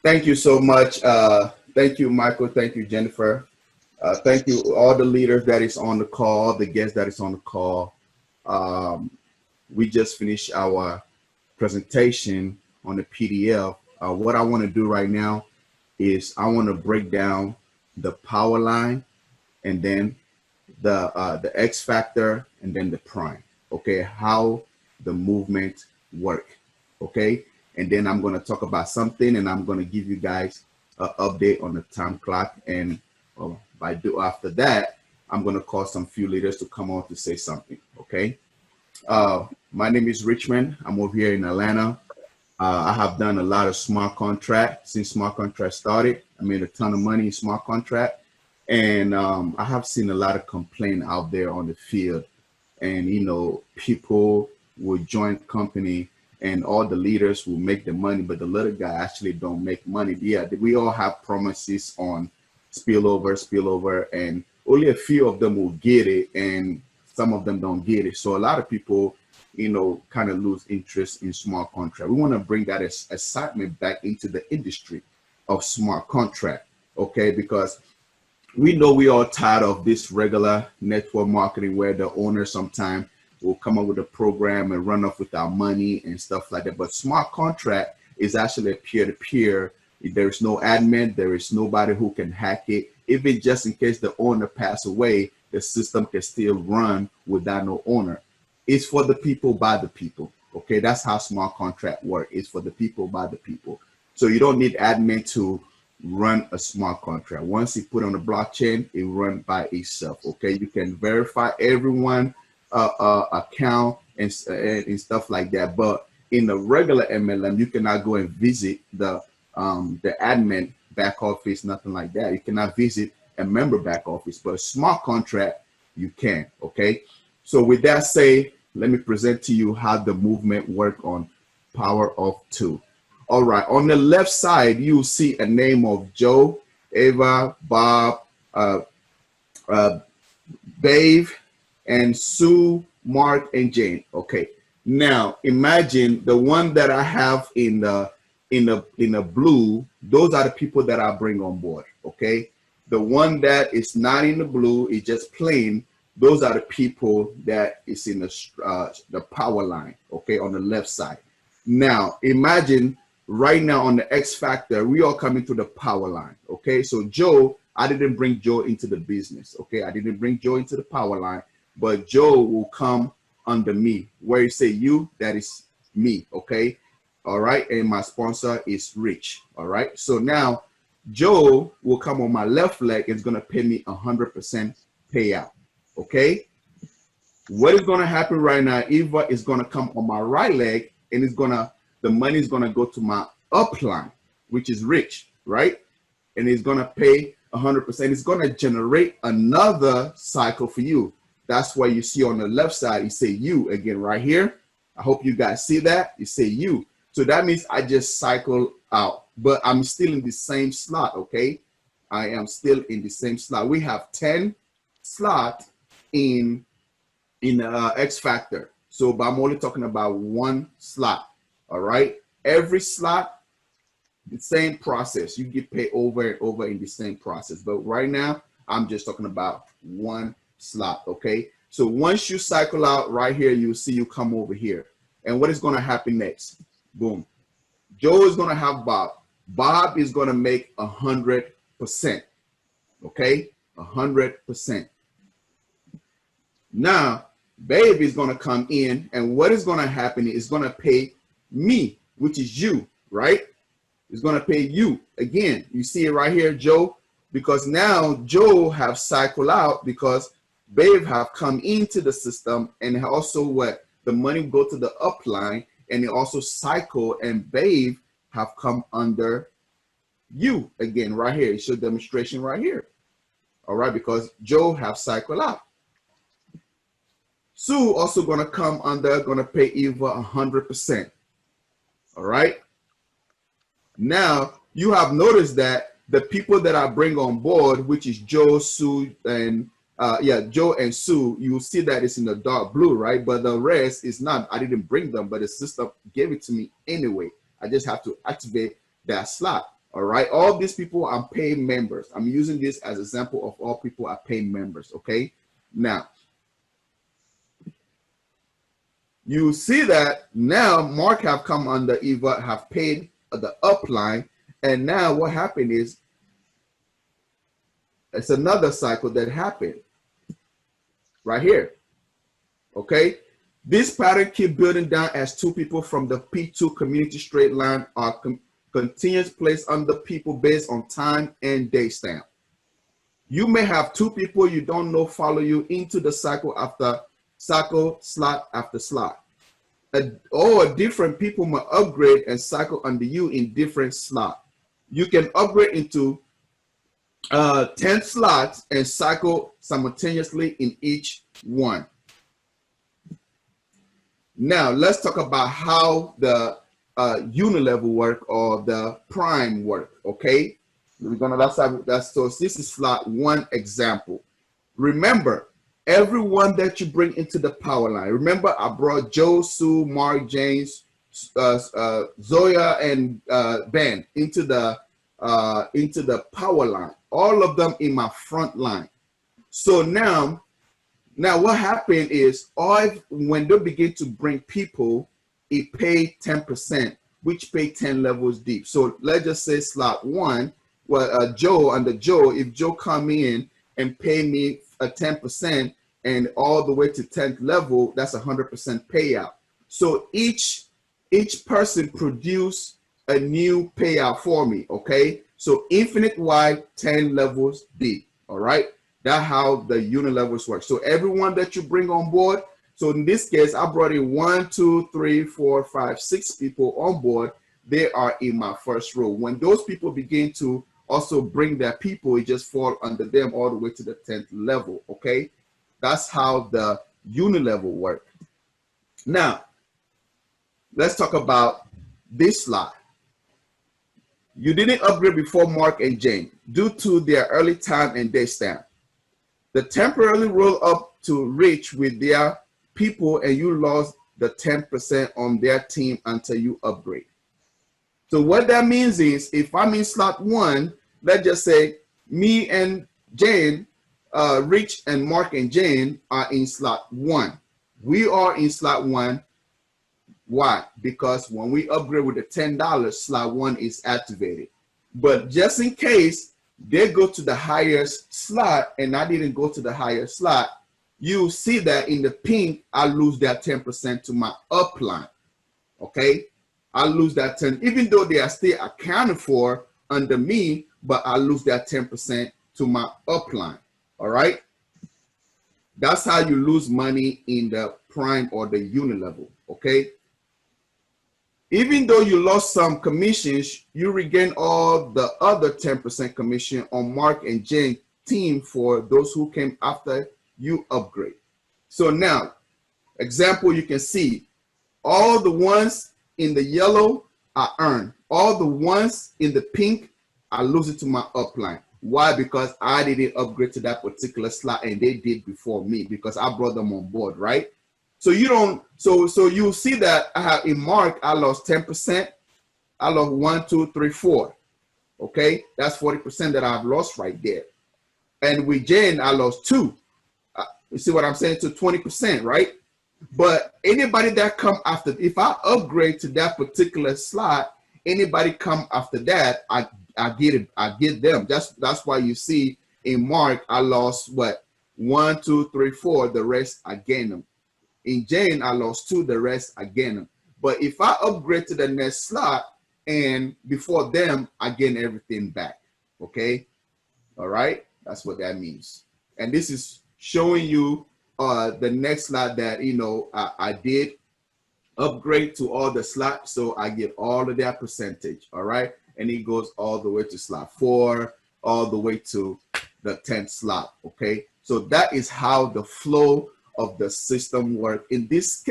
Thank you so much. Thank you, Michael. Thank you, Jennifer. Thank you, all the leaders that is on the call, the guests that is on the call. Um, we just finished our presentation on the PDF. What I want to do right now is I want to break down the power line and then the X factor and then the prime. Okay, how the movement work. Okay, and then I'm going to talk about something, and I'm going to give you guys an update on the time clock. And by do after that, I'm going to call some few leaders to come on to say something. Okay. My name is Richmond. I'm over here in Atlanta. I have done a lot of smart contract since smart contract started. I made a ton of money in smart contract, and I have seen a lot of complaint out there on the field. And people will join company, and all the leaders will make the money, but the little guy actually don't make money. Yeah, we all have promises on spillover, and only a few of them will get it, and some of them don't get it. So a lot of people kind of lose interest in smart contract. We want to bring that excitement back into the industry of smart contract, okay? Because we know we are tired of this regular network marketing where the owner sometimes will come up with a program and run off with our money and stuff like that. But smart contract is actually a peer-to-peer. There is no admin. There is nobody who can hack it. Even just in case the owner pass away, the system can still run without no owner. It's for the people by the people. Okay, that's how smart contract work. It's for the people by the people. So you don't need admin to run a smart contract. Once you put on the blockchain, it run by itself. Okay, you can verify everyone account and stuff like that. But in the regular MLM, you cannot go and visit the admin back office, nothing like that. You cannot visit a member back office, but a smart contract you can. Okay, so with that said, let me present to you how the movement work on Power of Two. All right, on the left side, you see a name of Joe, Ava, Bob, Dave, and Sue, Mark, and Jane. Okay, now imagine the one that I have in the blue. Those are the people that I bring on board. Okay, the one that is not in the blue is just plain. Those are the people that is in the power line. Okay, on the left side. Now imagine right now on the X factor, we are coming to the power line. Okay, so Joe, I didn't bring Joe into the business. Okay, I didn't bring Joe into the power line, but Joe will come under me. Where you say you, that is me. Okay, all right, and my sponsor is Rich. All right, so now Joe will come on my left leg. It's gonna pay me 100% payout. Okay, what is gonna happen right now? Eva is gonna come on my right leg, and the money is gonna go to my upline, which is Rich, right? And it's gonna pay 100%. It's gonna generate another cycle for you. That's why you see on the left side, you say you again right here. I hope you guys see that. You say you. So that means I just cycle out, but I'm still in the same slot, okay? I am still in the same slot. We have 10 slots in X Factor. So, but I'm only talking about one slot. All right. Every slot, the same process. You get paid over and over in the same process. But right now, I'm just talking about one slot. Okay. So once you cycle out right here, you see you come over here. And what is going to happen next? Boom. Joe is going to have Bob. Bob is going to make 100%. Okay. 100%. Now, Babe is going to come in, and what is going to happen is going to pay me, which is you, right? It's going to pay you. Again, you see it right here, Joe, because now Joe have cycled out because Babe have come into the system, and also what? The money go to the upline, and it also cycle, and Babe have come under you again right here. It shows demonstration right here. All right, because Joe have cycled out. Sue also gonna come under, gonna pay Eva 100%. All right. Now you have noticed that the people that I bring on board, which is Joe, Sue, and Joe and Sue, you will see that it's in the dark blue, right? But the rest is not. I didn't bring them, but the system gave it to me anyway. I just have to activate that slot. All right, all these people are paying members. I'm using this as an example of all people are paying members. Okay, now you see that now Mark have come under Eva, have paid the upline, and now what happened is it's another cycle that happened right here. Okay, this pattern keep building down as two people from the P2 community straight line are continuous placed under people based on time and day stamp. You may have two people you don't know follow you into the cycle after cycle, slot after slot. Or different people may upgrade and cycle under you in different slots. You can upgrade into 10 slots and cycle simultaneously in each one. Now let's talk about how the unilevel work or the prime work. Okay, we're gonna that's so this is slot one example. Remember, everyone that you bring into the power line. Remember, I brought Joe, Sue, Mark, James, Zoya, and Ben into the power line. All of them in my front line. So now what happened is when they begin to bring people, it paid 10%, which paid 10 levels deep. So let's just say slot one, well, Joe, if Joe come in and pay me a 10% and all the way to 10th level, that's 100% payout. So each person produce a new payout for me. Okay, so infinite wide, 10 levels deep. All right, that's how the unilevels work. So everyone that you bring on board, so in this case I brought in 1, 2, 3, 4, 5, 6 people on board. They are in my first row. When those people begin to also bring their people, it just fall under them all the way to the 10th level. Okay, that's how the unilevel work. Now let's talk about this slide. You didn't upgrade before Mark and Jane due to their early time and day stamp. The temporarily roll up to reach with their people and you lost the 10% on their team until you upgrade. So what that means is if I'm in slot one, let's just say me and Jane, Rich and Mark and Jane are in slot one. We are in slot one. Why? Because when we upgrade with the $10, slot one is activated. But just in case they go to the highest slot and I didn't go to the higher slot, you see that in the pink, I lose that 10% to my upline. Okay, I lose that 10, even though they are still accounted for under me, but I lose that 10% to my upline. All right, that's how you lose money in the prime or the unilevel. Okay, even though you lost some commissions, you regain all the other 10% commission on Mark and Jane team for those who came after you upgrade. So now, example, you can see all the ones in the yellow are earned. All the ones in the pink, I lose it to my upline. Why? Because I didn't upgrade to that particular slot and they did before me because I brought them on board, right? So you don't, so you'll see that I have in Mark, I lost 10%. I lost 1, 2, 3, 4. Okay, that's 40% that I've lost right there. And with Jane, I lost 2. You see what I'm saying? To 20%, right? But anybody that come after, if I upgrade to that particular slot, anybody come after that, I get it. I get them. That's why you see in Mark, I lost what? 1, 2, 3, 4. The rest I gain them. In Jane, I lost 2. The rest I gain them. But if I upgrade to the next slot and before them, I gain everything back. Okay. All right. That's what that means. And this is showing you the next slot that, you know, I did upgrade to all the slots. So I get all of that percentage. All right. And it goes all the way to slot 4, all the way to the 10th slot. Okay. So that is how the flow of the system work. In this